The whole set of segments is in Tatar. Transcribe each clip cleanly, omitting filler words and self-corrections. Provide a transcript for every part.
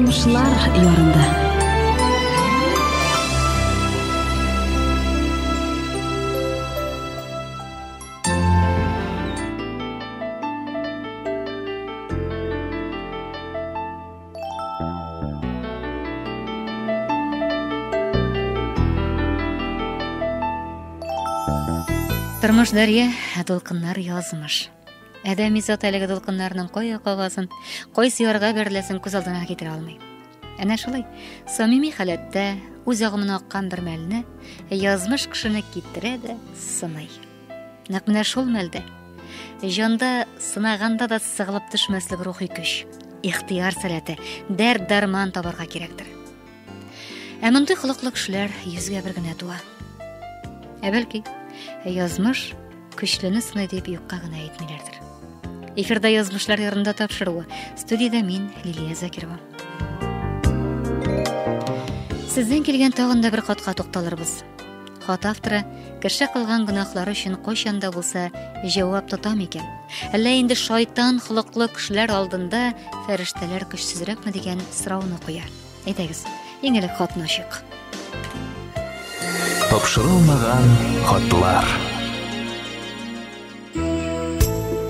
Язмышлар ярында. Тормыш дәрья, дулкыннар язмыш. Әдәми зат әлеге дулкыннарның кая кагазын, кайсы ярга берләсен күз алдына китерә алмый. Әнә шулай, самими халәттә үз агымына аккан бер мәлне язмыш кешене китерә дә сыный. Нәкъ менә шул мәлдә җанда сынаганда да сыгылып төшмәслек рухи көч, ихтияр сәләте, дәрт дарман табарга кирәктер. Ә мондый холыклы кешеләр йөзгә бер генә туа. Бәлки, язмыш көчлене сынай дип юкка гына әйтмиләрдер. Эфирда язмышлар ярында тапшыруы. Студияда мин, Лилия Закирова. Сездән килгән тагын да бер хатка тукталырбыз. Хат авторы кеше кылган гөнаһлары өчен кайчан да булса җавап тота микән? Әллә инде шайтан холыклы кешеләр алдында фәрештәләр көчсезрәкме дигән сорауны куя. Әйтегез, иң элек хатны ачык. Тапшырылмаган хатлар.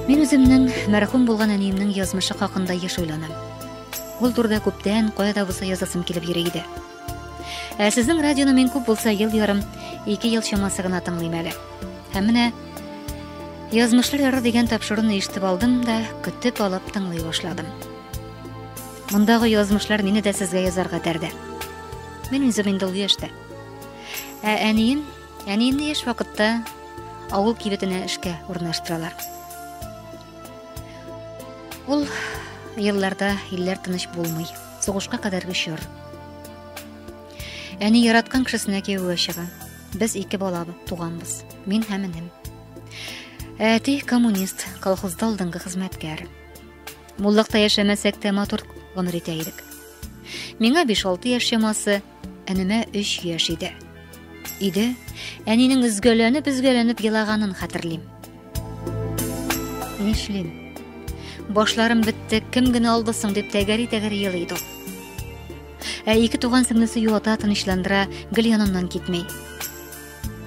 Мин үземнең мәрхүм булган әниемнең язмышы хакында еш уйланам. Ул турыда күптән кая да булса язасым килеп йөри иде. Сезнең радионы мин күп булса ел ярым, 2 ел чамасы гына тыңлыйм әле. Һәм менә язмышлар яры дигән тапшыруны ишетеп алдым да көтеп алып тыңлый башладым. Мондагы язмышлар мине дә сезгә язарга тәрде. Мин үзем инде ул яшьтә. Әниемне яшь вакытта авыл кибетенә эшкә урнаштыралар. Ул елларда илләр тыныч булмый, сугышка кадәрге чор. Әни яраткан кешесенә кияүгә чыга. Без 2 бала туганбыз, мин һәм энем. Әти коммунист, колхозда алдынгы хезмәткәр. Муллыкта яшәмәсәк тә матур гомер итә идек. Миңа 5-6 яшь чамасы, энемә 3 яшь иде. Әнинең үзгәләнеп елаганын хәтерлим. Нишлим? Башларым бетте, кем генә алдысың дип тәгәри елый иде. 2 туган сеңлесе юата тынычландыра, гел яныннан китмәй.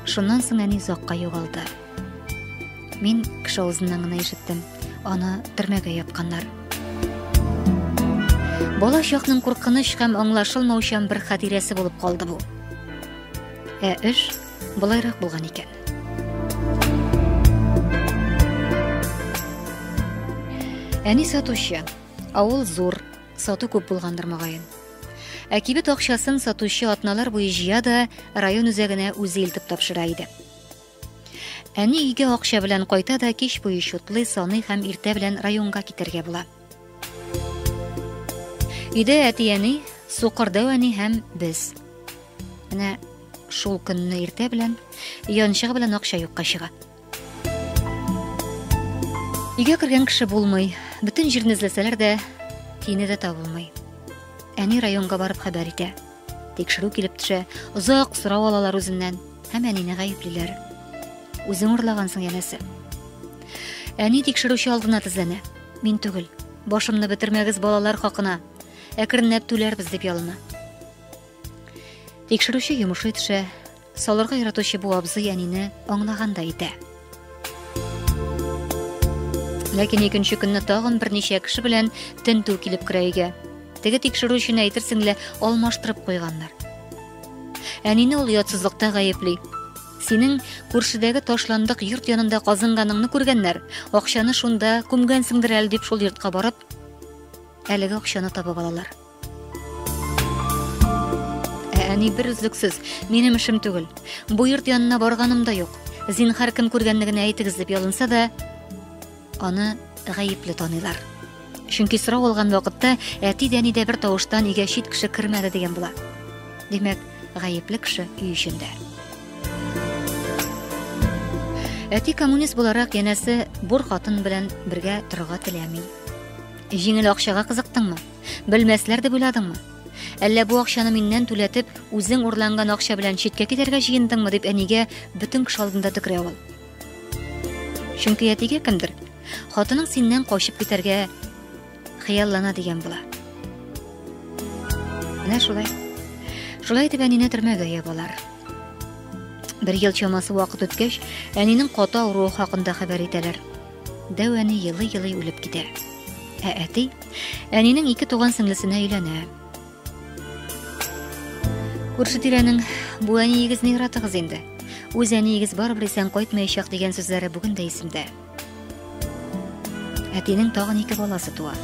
Шуннан соң әни закка югалды. Мин кеше авызыннан гына ишеттем, аны төрмәгә япканнар. Бала чакның куркыныч һәм аңлашылмаучан бер хатирәсе булып калды бу. Эш булайрак булган икән. Әни сатучы, авыл зур, сату күп булгандыр мөгаен. Кибет акчасын сатучы атналар буе җыя да район үзәгенә үзе илтеп тапшыра иде. Әни өйгә акча белән кайта да кич буе шутлый, саный һәм иртә белән районга китәргә була. Өйдә әти-әни, Сукырдау әни һәм без. Менә шул көнне иртә белән янчыгы белән акча юкка чыга. Өйгә кергән кеше булмый, бөтен җирне эзләсәләр дә тине дә табылмый. Әни районга барып хәбәр итә. Тикшерү килеп төшә, озак сорау алалар үзеннән, һәм әнине гаеплиләр. Үзең урлагансың янәсе. Әни тикшерүче алдына тезләнә. Мин түгел, башымны бетермәгез балалар хакына. Әкренләп түләрбез дип ялына. Тикшерүче йомышы төшә, салырга яратучы бу абзый әнине аңлаганда итә. Ләкин икенче көнне тагын берничә кеше белән тентү килеп керә өйгә. Теге тикшерүчене әйтерсең лә алмаштырып куйганнар. Әнине ул ятсызлыкта гаепли. Синең күршедәге ташландык йорт янында казынганыңны күргәннәр. Акчаны шунда күмгәнсеңдер әле дип шул йортка барып, әлеге акчаны табып алалар. Әни бер үзлексез, минем эшем түгел. Бу йорт янына барганым да юк. Зинһар кем күргәнлеген әйтегез дип ялынса да, аны гаепле таныйлар. Чөнки сорау алган вакытта әти дә, әни дә бер тавыштан өйгә чит кеше кермәде дигән була. Димәк, гаепле кеше өй эчендә. Әти коммунист буларак янәсе бур хатын белән бергә торырга теләми. Җиңел акчага кызыктыңмы? Белмәсләр дип уйладыңмы? Әллә бу акчаны миннән түләтеп, үзең урланган акча белән читкә китәргә җыендыңмы дип әнигә бөтен кеше алдында төкерә ул. Чөнки әтигә кемдер хатының синнән качып китәргә хыяллана дигән була. Менә шулай. Шулай итеп әнине төрмәгә ябалар. 1 ел чамасы вакыт үткәч, әнинең каты авыруы хакында хәбәр итәләр. Дәү әни елый-елый үлеп китә. Әти әнинең 2 туган сеңлесенә өйләнә. Күрше-тирәнең бу әниегезне яратыгыз инде. Үз әниегез барыбер исән кайтмаячак дигән сүзләре бүген дә исемдә. Әтинең тагын 2 баласы туа.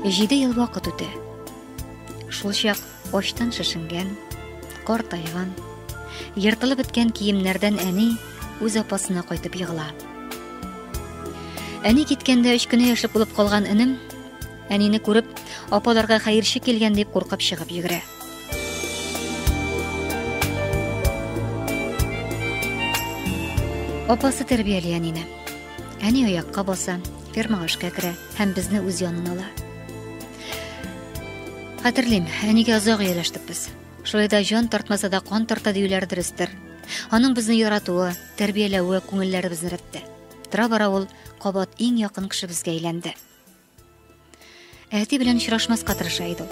7 ел вакыт үтә. Шул чак ачтан шешенгән, картайган, йыртылып беткән киемнәрдән әни үз апасына кайтып егыла. Әни киткәндә 3 көнне яшәп булып калган энем, әнине күреп, апаларга хәерче килгән дип куркып чыгып йөгерә. Апасы тәрбияли әнине. Әни аякка баса, фермага эшкә керә һәм безне үз янына ала. Хәтерлим, әнигә озак ияләштек без. Шулай да җан тартмаса да кан тарта диюләр дөрестер. Аның безне яратуы, тәрбияләве күңелләребезне рәтте. Тора-бара ул кабат иң якын кеше безгә әйләнде. Әти белән очрашмаска тырыша иде.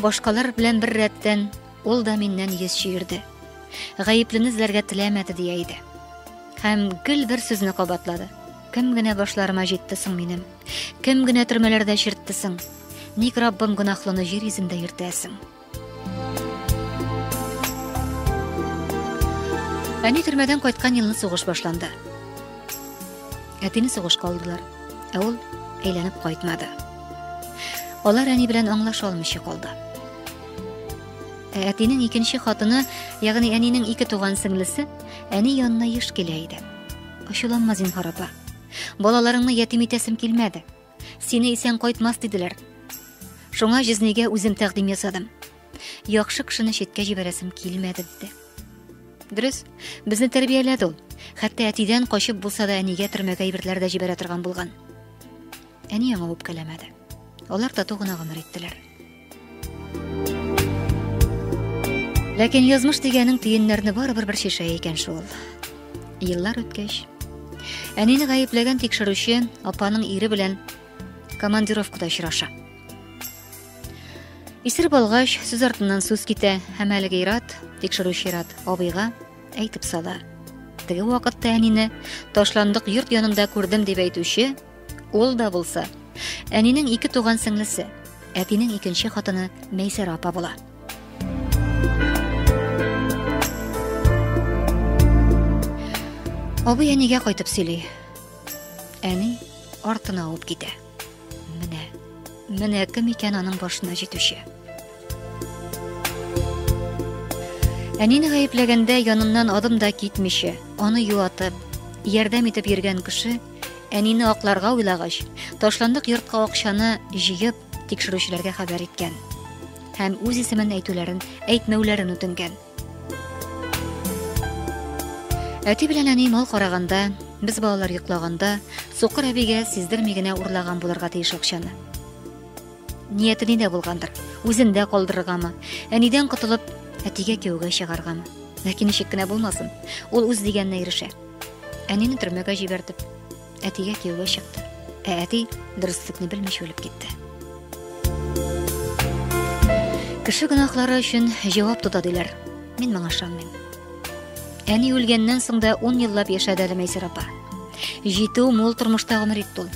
Башкалар белән бер рәттән ул да миннән йөз чөйерде. Гаеплене эзләргә теләмәде дия иде. Һәм гел бер сүзне кабатлады. Кем генә башларыма җитте соң минем? Кем генә төрмәләрдә чиртте соң? Ник Раббым гөнаһлыны җир йөзендә йөртәсең? Әни төрмәдән кайткан елны сугыш башланды. Әтине сугышка алдылар, ә ул әйләнеп кайтмады. Алар әни белән аңлаша алмыйча калды. Әтинең икенче хатыны, ягъни әнинең 2 туган сеңлесе, әни янына еш килә иде. Ачуланма зинһар апа. Балаларыңны ятим итәсем килмәде. Сине исән кайтмас диделәр. Шуңа җизнигә үзем тәкъдим ясадым. Яхшы кешене читкә җибәрәсем килмәде диде. Дөрес, безне тәрбияләде ул. Хәтта әтидән качып булса да әнигә төрмәгә әйберләр дә җибәрә торган булган. Әни аңа үпкәләмәде. Алар тату гына гомер иттеләр. Ләкин язмыш дигәнең тиеннәрне барыбер бер шиша икән шул. Еллар үткәч, әнине гаепләгән тикшерүче апаның ире белән командировкада очраша. Исереп алгач, сүз артыннан сүз китә, һәм әлеге ират, тикшерүче ират абыйга әйтеп сала. Теге вакытта әнине ташландык йорт янында күрдем дип әйтүче, ул да булса, әнинең 2 туган сеңлесе, әтинең икенче хатыны Мәйсәрә апа була. Абый әнигә кайтып сөйли. Әни артына алып китә. Менә кем икән аның башына җитүче. Әнине гаепләгәндә яныннан адым да китмичә, аны юатып, ярдәм итеп йөргән кеше, әнине акларга уйлагач, ташландык йортка акчаны җыеп тикшерүчеләргә хәбәр иткән. Һәм үз исемен әйтүләрен, әйтмәүләрен үтенгән. Әти белән әни мал караганда, без балалар йоклаганда, Сукыр әбигә сиздерми генә урлаган булырга тиеш акчаны. Ниятене дә булгандыр. Үзендә калдырыргамы, әнидән котылып, әтигә кияүгә чыгаргамы. Ләкин ничек кенә булмасын, ул үз дигәненә ирешә. Әнине төрмәгә җибәртеп, әтигә кияүгә чыкты. Әти дөреслекне белмичә үлеп китте. Кеше гөнаһлары өчен җавап тота диләр. Мин моңа ышанмыйм. Әни үлгәннән соң да 10 еллап яшәде әле Мәйсәрә апа. Җитү мул тормышта гомер итте ул.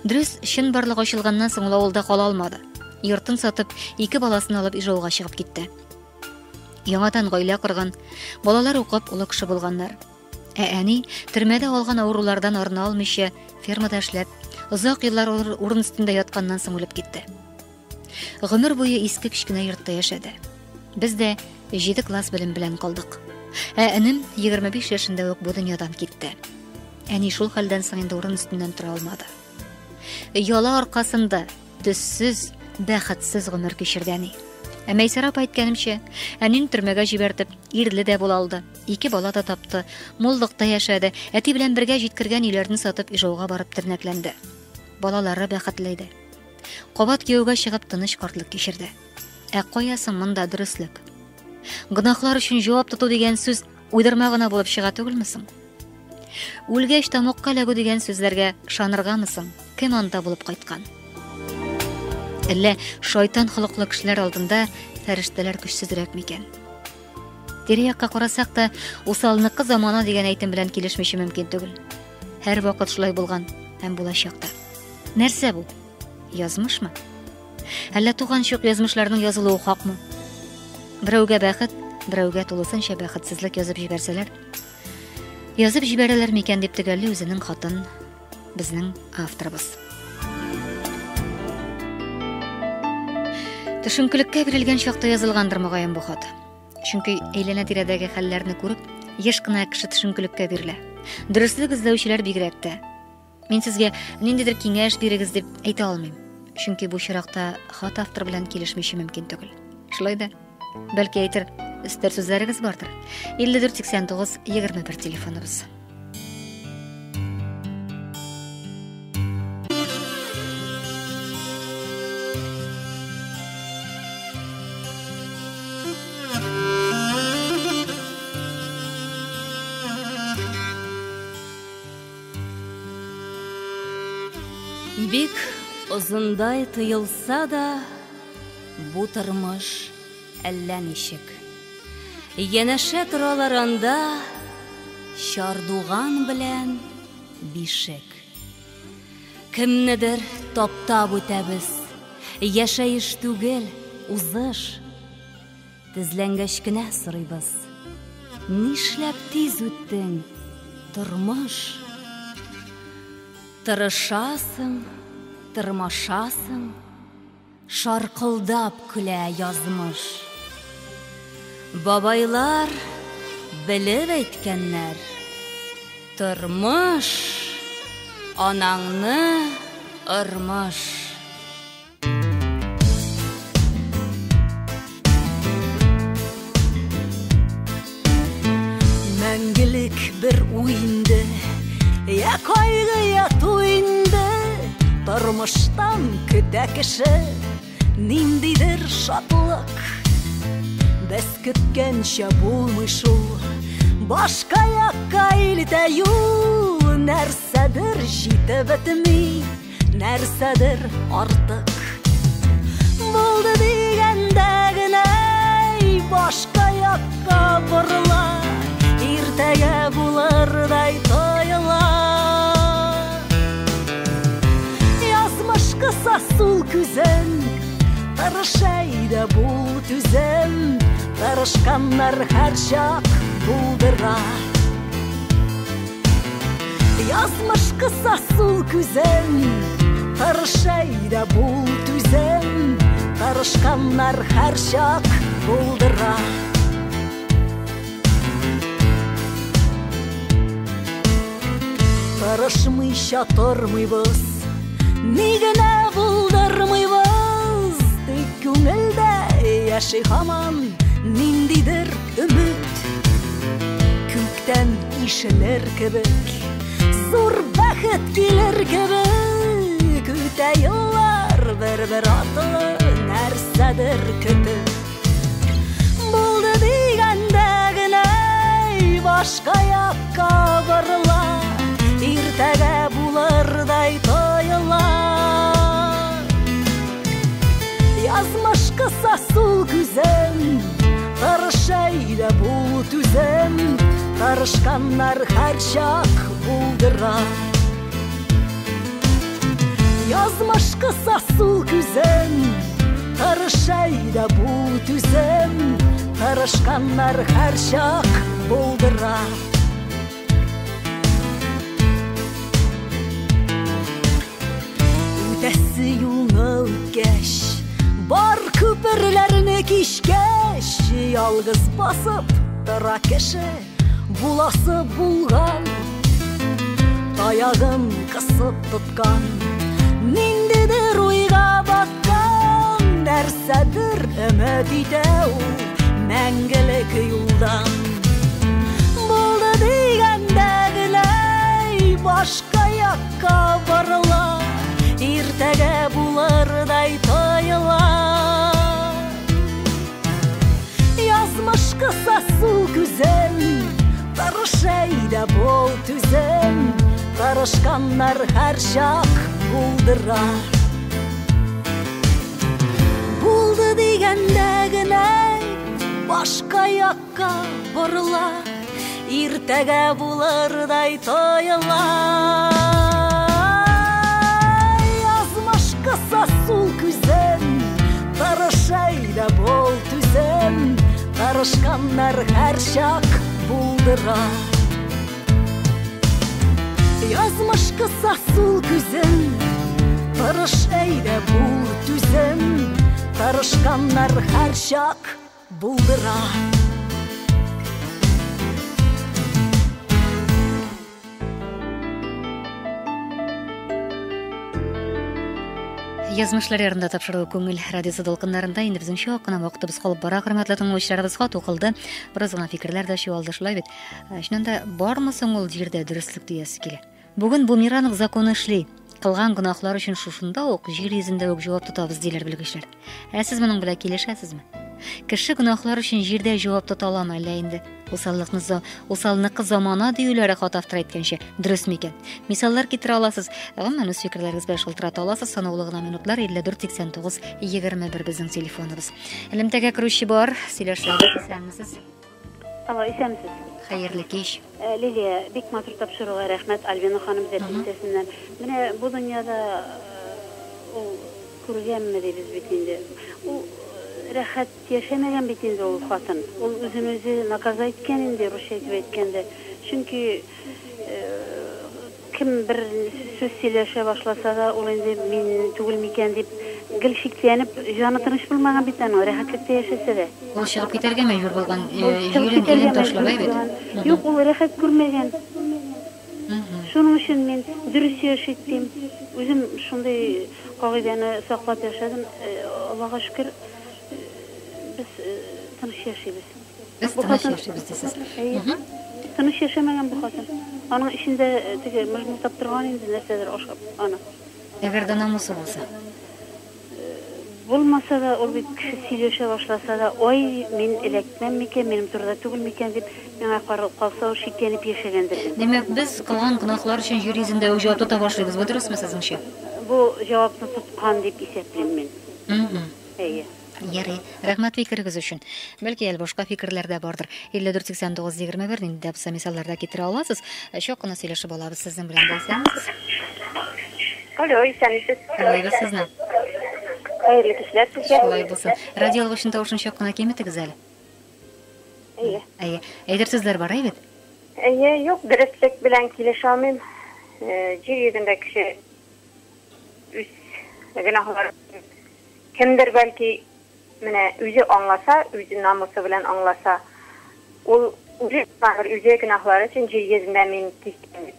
Дөрес, чын барлык ачылганнан соң ул авылда кала алмады. Йортын сатып, 2 баласын алып Ижауга чыгып китте. Яңадан гаилә корган, балалар укып, улы кеше булганнар. Әни төрмәдә алган авырулардан арына алмыйча, фермада эшләп, озак еллар урын өстендә ятканнан соң үлеп китте. Гомер буе иске кичкенә йортта яшәде. Без дә 7 класс белән калдык. Энем 25 яшендә үк бу дөньядан китте. Әни шул хәлдән соң инде урын өстеннән тора алмады. Яла аркасында төссез, бәхетсез гомер кичерде әни. Мәйсәрә апа әйткәнемчә, әнин төрмәгә җибәртеп, ирле дә була алды. 2 бала да тапты, муллыкта яшәде. Әти белән бергә җиткергән өйләрне сатып Ижауга барып тернәкләнде. Балалары бәхетле иде. Кабат кияүгә чыгып тыныч картлык кичерде. Каясын монда дөрестлек? Гөнаһлар өчен җавап тоту дигән сүз уйдырма гына булып чыга түгелме соң? Үлгәч тамакка ләгү дигән сүзләргә ышаныргамы соң? Кем анда булып кайткан? Әллә шайтан холыклы кешеләр алдында фәрештәләр көчсезрәк микән? Тирә-якка карасак та, усалныкы замана дигән әйтем белән килешмеше мөмкин түгел. Һәр вакыт шулай булган һәм булачак та. Нәрсә бу? Язмышмы? Әллә туган чук язмышларның язылуы хакмы? Берәүгә бәхет, берәүгә тулысынча бәхетсезлек язып җибәрсәләр, язып җибәрәләр микән дип тегәлли үзенең хатын безнең авторыбыз. Төшенкелеккә бирелгән чакта язылгандыр мөгаен бу хат. Чөнки әйләнә-тирәдәге хәлләрне күреп, еш кына кеше төшенкелеккә бирелә. Дөрестлек эзләүчеләр бигрәк тә. Мин сезгә ниндидер киңәш бирегез дип әйтә алмыйм. Чөнки бу чиракта хат автор белән килешмеше мөмкин түгел. Шулай да, бәлки әйтер, өстәр сүзләрегез бардыр. 5489-21 телефоныбыз. Бик озындай тыйылса да, бу тормыш әллә ничек. Янәшә торалар анда, чардуган белән бишек. Кемнедер таптап үтәбез, яшәеш түгел, узыш. Тезләнгәч кенә сорыйбыз, нишләп тиз үттең, тормыш? Тырышасың, тырмашасың, шаркылдап көлә язмыш. Бабайлар белеп әйткәннәр, тормыш анаңны ырмыш. Мәңгелек бер уйынды, я кайгы, я туйынды, тормыштан көтә кеше ниндидер шатлык. Без көткәнчә булмый шул, башка якка илтә юл. Нәрсәдер җитеп бетми, нәрсәдер артык. Булды дигәндә генә башка якка борыла, иртәгә булырдай тоела. Язмыш кыса сул күзен, тырышайда бул түзем. Тырышканнар һәр чак булдыра. Язмыш кыса сул күзен, тырышайда бул түзем. Тырышканнар һәр чак булдыра. Тырышмыйча тормыйбыз, ни генә булдырмыйбыз. Тик күңелдә яши һаман ниндидер өмет. Күктән ишелер кебек, зур бәхет килер кебек. Үтә еллар бер-бер атлы нәрсәдер көтеп. Булды дигәндә генә башка якка борыла, иртәгә булырдай тоела. Язмыш кыса сул күзен, тырышайда бул түзем. Тырышканнар һәр чак булдыра. Язмыш кыса сул күзен, тырышайда бул түзем. Тырышканнар һәр чак булдыра. Үтәсе юлны үткәч, бар күперләрне кичкәч, ялгыз басып тора кеше буласы булган. Таягын кысып тоткан, ниндидер уйга баткан. Нәрсәдер өмет итә ул мәңгелек юлдан. Булды дигәндә генә башка якка борыла, иртәгә булырдай тоела. Язмыш кыса сул күзен, тырышайда бул түзем. Тырышканнар һәр чак булдыра. дигәндә башка якка борыла, иртәгә булырдай тоела. Язмыш кысасы ул күзен, тырышай да бол түзен, тырышканнар һәр чак булдыра. Язмыш кысасы ул күзен, тырышай да бул түзен, тырышканнар һәр чак булдыра. Язмышлар ярында тапшырылу күңел радиосы долкыннарында инде безнең чак кына вакытыбыз калып бара, хөрмәтле тыңлаучыларыбызга тукылды. Бераз гына фикерләр дә чуалды шулай бит. Шуннан да бармы соң ул җирдә дөреслек диясе килә. Бүген бу мираның законы эшли. Кылган гынахлар өчен шушында ук җир йөзендә үк җавап тотабыз диләр белгечләр. Сез моның белән килешәсезме? Кеше гынахлар өчен җирдә җавап тота аламы әллә инде? Усаллыкны замана диюләре хатафтыр әйткәнчә, дөрес микән? Мисаллар китерә аласыз. Гомумән үз фикерләрегез белән шалтырата аласыз. Санаулы гына минутлар 54-89-21 безнең телефоныбыз. Элемтәгә керүче бар. Сөйләшәбез, исәнмесез? Алло, исәнмесез? Хәерле кич. Лилия, бик матур тапшыруга рәхмәт, Альбина ханым зәртисеннән. Менә бу дөньяда ул күргәнме дибез бит инде. Ул рәхәт яшәмәгән бит инде ул хатын. Ул үзен үзе наказа иткән инде, русча итеп әйткәндә. Чөнки кем бер сүз сөйләшә башласа да, ул инде мин түгел микән дип гел шикләнеп, җаны тыныч булмаган бит аның, рәхәтлектә яшәсә дә. Ул чыгып китәргә мәҗбүр булган, җирен ташлабай бит. Юк, ул рәхәт күрмәгән. Шуның өчен мин дөрес яшәттем. Үзем шундый кагыйдәне саклап яшәдем. Аллага шөкер, без тыныч яшәйбез. Без тыныч яшәйбез дисез. Тыныч яшәмәгән бу хатын. Аның ичендә теге мәҗнүн таптырган инде нәрсәдер ашап аны. Әгәр дә намусы булса. Булмаса да, ул бит кеше сөйләшә башласа да, ой, мин эләкмәм микән, минем турыда түгел микән дип, миңа карап калса, ул шикләнеп яшәгәндер. Демәк, без кылган гынахлар өчен җир йөзендә үк җавап тота башлыйбыз. Бу дөресме сезнеңчә? Бу җавапны тоткан дип исәплим мин. Әйе. Ярый. Рәхмәт фикерегез өчен. Бәлки әле башка фикерләр дә бардыр. 54-89-21 инде булса мисалларда китерә аласыз. Чак кына сөйләшеп алабыз сезнең белән булсаңыз. Алло, исәнмесез? Алло, сезне. Хәерле кичләр сезгә. Шулай булсын. Радио алгычын тавышын чак кына киметегез әле. Әйе. Әйдер сүзләр бар бит? Әйе, юк, дөрестлек белән килешә алмыйм. Җир йөзендә кеше үз гөнаһлары кемдер бәлки менә үзе аңласа, үзе намусы белән аңласа, ул үзе гөнаһлары өчен җир йөзендә мин кичтем.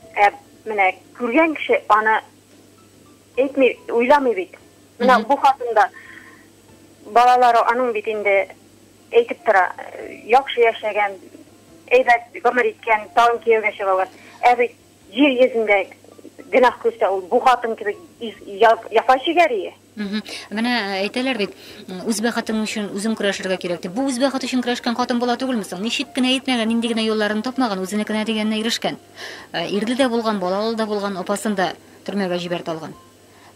Менә күргән кеше аны әйтми, уйламый бит. Менә бу хатында балалары аның бит инде әйтеп тора, яхшы яшәгән, әйбәт гомер иткән, тагын кияүгә чыгылган. Бит җир йөзендә гөнаһ күрсә, ул бу хатын кебек яфа шигәрие. Менә әйтәләр бит, үз бәхетең өчен үзең көрәшергә кирәк дип. Бу үз бәхете өчен көрәшкән хатын була түгелме соң? Ничек кенә әйтмәгән, инде генә юлларын тапмаган, үзенекенә дигәненә ирешкән. Ирле дә булган, балалы да булган, апасын да төрмәгә җибәрт алган.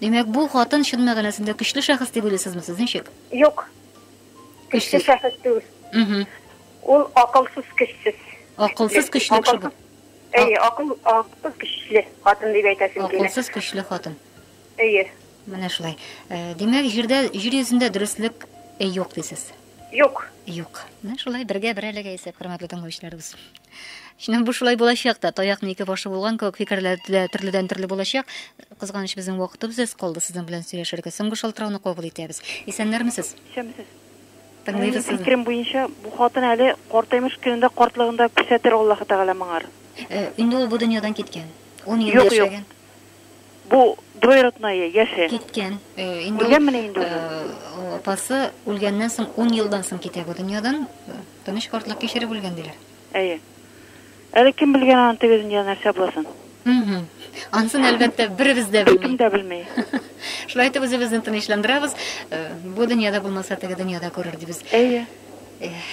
Демәк, бу хатын чын мәгънәсендә көчле шәхес дип уйлыйсызмы сез, ничек? Юк. Көчле шәхес түгел. Ул акылсыз көчсез. Акылсыз көчле кеше бу. Әйе, акылсыз көчле хатын дип әйтәсем килә. Акылсыз көчле хатын. Әйе. Менә шулай. Демәк, җир йөзендә дөреслек юк дисез. Юк. Юк. Менә шулай бергә берәлегә исәп, хөрмәтле тыңлаучыларыбыз. Шуннан бу шулай булачак та, таякны ике башы булган кебек фикерләр төрледән төрле булачак. Кызганыч безнең вакытыбыз калды сезнең белән сөйләшергә. Соңгы шалтырауны кабул итәбез. Исәннәрмесез? Исәнмесез? Тыңлыйбыз сезне. Фикерем буенча, бу хатын әле картаймыш көнендә картлыгында күрсәтер Аллаһ Тәгалә моңар. Инде ул бу дөньядан киткән. 10 ел яшәгән. Бу двоеротная яшә. Киткән. Инде апасы үлгәннән соң 10 елдан соң китә бу дөньядан. Тыныч картлык кичереп үлгән диләр. Әйе. Әле кем белгән аны теге дөньяда нәрсә булсын? Ансын әлбәттә беребез дә белмәй. Кем дә белмәй. Шулай итеп үзебезне тынычландырабыз. Бу дөньяда булмаса теге дөньяда күрер дибез. Әйе.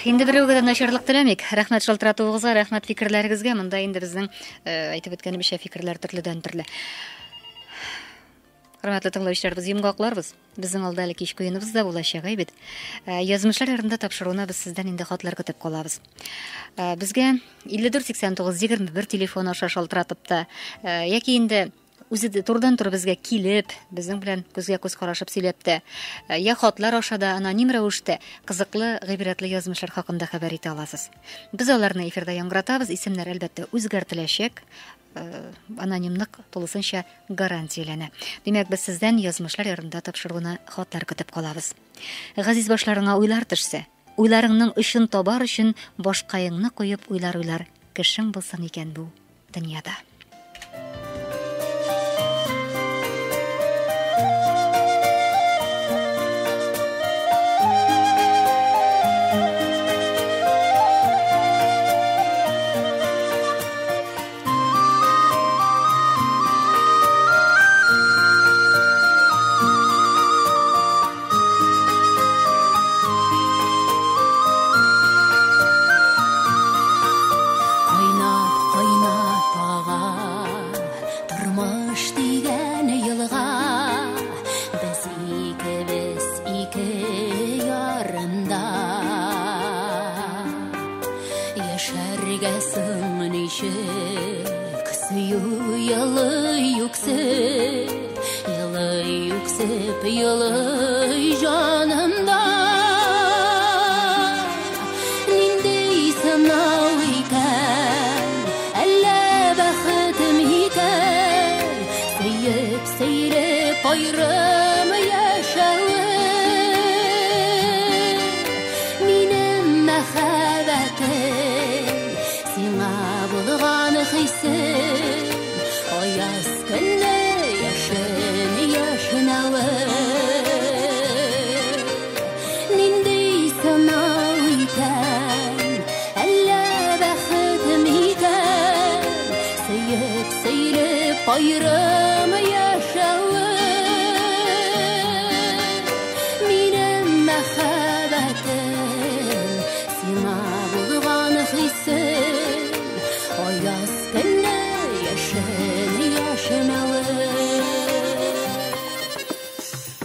Инде берәүгә дә начарлык теләмик. Рәхмәт шалтыратуыгызга, рәхмәт фикерләрегезгә. Монда инде безнең әйтеп үткәнебезчә фикерләр төрледән төрле. Хөрмәтле тыңлаучыларыбыз, йомгакларбыз. Безнең алда әле кич куеныбыз да булачак бит. Язмышлар ярында тапшыруына без сездән инде хатлар көтеп калабыз. Безгә 548921 телефон аша шалтыратып та яки инде үзе турдан тур безгә килеп, безнең белән күзгә күз карашып сөйләп тә, я хатлар аша да аноним рәвештә кызыклы, гыйбрәтле язмышлар хакында хәбәр итә аласыз. Без аларны эфирда яңгыратабыз, исемнәр әлбәттә үзгәртеләчәк. Анонимлык тулысынча гарантияләнә. Димәк, без сездән язмышлар ярында тапшыруына хатлар көтеп калабыз. Газиз башларыңа уйлар төшсә, уйларыңның өчен табар өчен башкаеңны куеп уйлар кешең булсын икән бу дөньяда.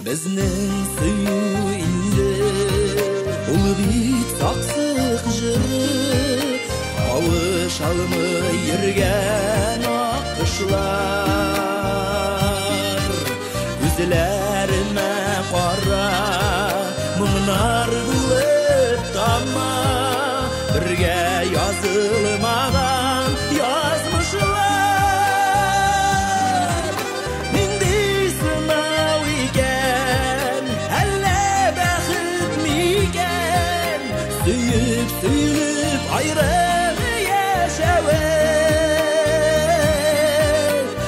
Безнең сөю инде ул бит саксык җыры, авыш алмый йөргән аккышлар. Күзләремә кара, моңнар булып тама, бергә язылмаган язмышлар. Сөйлеп айрым яшәве,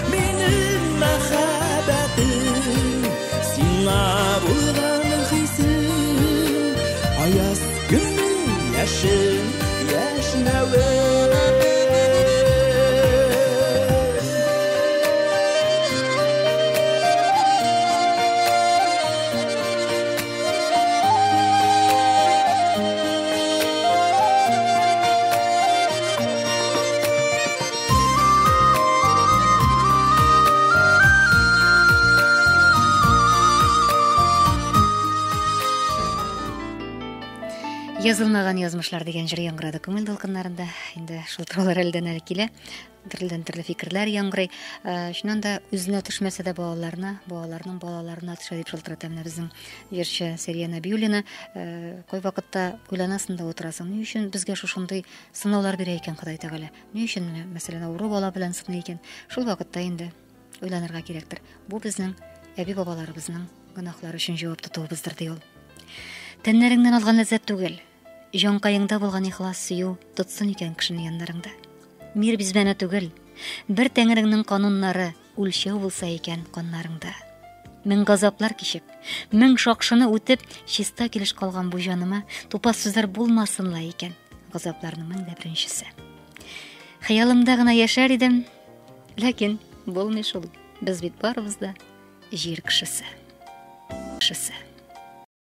минем мәхәббәтем, сиңа булган хисем, аяз көннең яшен яшнәве. Язылмаган язмышлар дигән җыр яңгырады күңел дулкыннарында. Инде шул туралар әлдән әле килә. Төрле фикерләр яңгырый. Шуннан да үзенә төшмәсә дә балаларына төшә дип шалтырата менә безнең җырчы Сәрия Нәбиуллина. Кай вакытта уйланасың да утырасың. Ни өчен безгә шушындый сынаулар бирә икән Ходай Тәгалә? Ни өчен мәсәлән авыру бала белән сыный икән? Шул вакытта инде уйланырга кирәктер. Бу безнең әби-бабаларыбызның гөнаһлары өчен җавап тотуыбыздыр ди ул. Тәннәреңнән алган ләззәт түгел, җанкаеңда булган ихлас сөю тотсын икән кешенең яннарыңда. Мир бизбәнә түгел, бер Тәңреңнең кануннары үлчәү булса икән каннарыңда. Мең газаплар кичеп, мең шакшыны үтеп, чиста килеш калган бу җаныма тупас сүзләр булмасынла икән газапларның мең дә беренчесе. Хыялымда гына яшәр идем, ләкин булмый шул. Без бит барыбыз да җир кешесе.